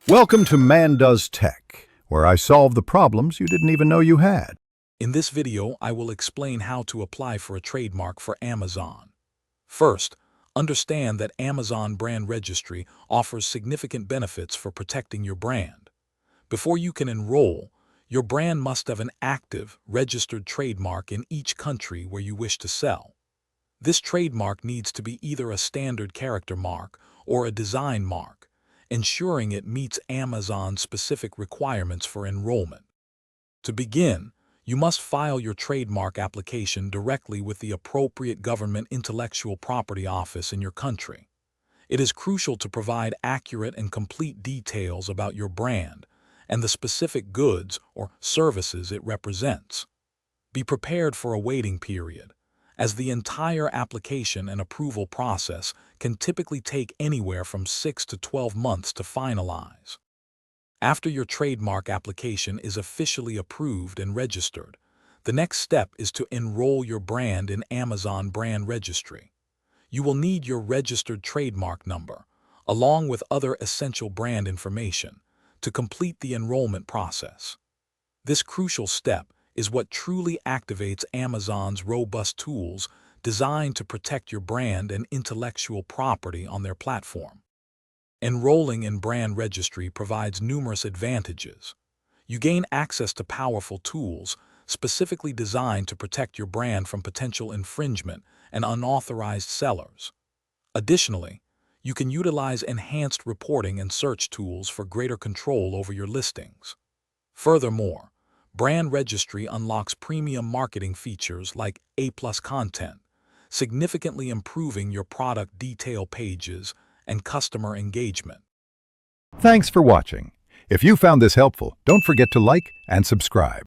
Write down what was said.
Welcome to Man Does Tech, where I solve the problems you didn't even know you had. In this video, I will explain how to apply for a trademark for Amazon. First, understand that Amazon Brand Registry offers significant benefits for protecting your brand. Before you can enroll, your brand must have an active, registered trademark in each country where you wish to sell. This trademark needs to be either a standard character mark or a design mark, ensuring it meets Amazon's specific requirements for enrollment. To begin, you must file your trademark application directly with the appropriate government intellectual property office in your country. It is crucial to provide accurate and complete details about your brand and the specific goods or services it represents. Be prepared for a waiting period, as the entire application and approval process can typically take anywhere from 6 to 12 months to finalize. After your trademark application is officially approved and registered, the next step is to enroll your brand in Amazon Brand Registry. You will need your registered trademark number, along with other essential brand information, to complete the enrollment process. This crucial step is what truly activates Amazon's robust tools designed to protect your brand and intellectual property on their platform. Enrolling in Brand Registry provides numerous advantages. You gain access to powerful tools specifically designed to protect your brand from potential infringement and unauthorized sellers. Additionally, you can utilize enhanced reporting and search tools for greater control over your listings. Furthermore, Brand Registry unlocks premium marketing features like A+ content, significantly improving your product detail pages and customer engagement. Thanks for watching. If you found this helpful, don't forget to like and subscribe.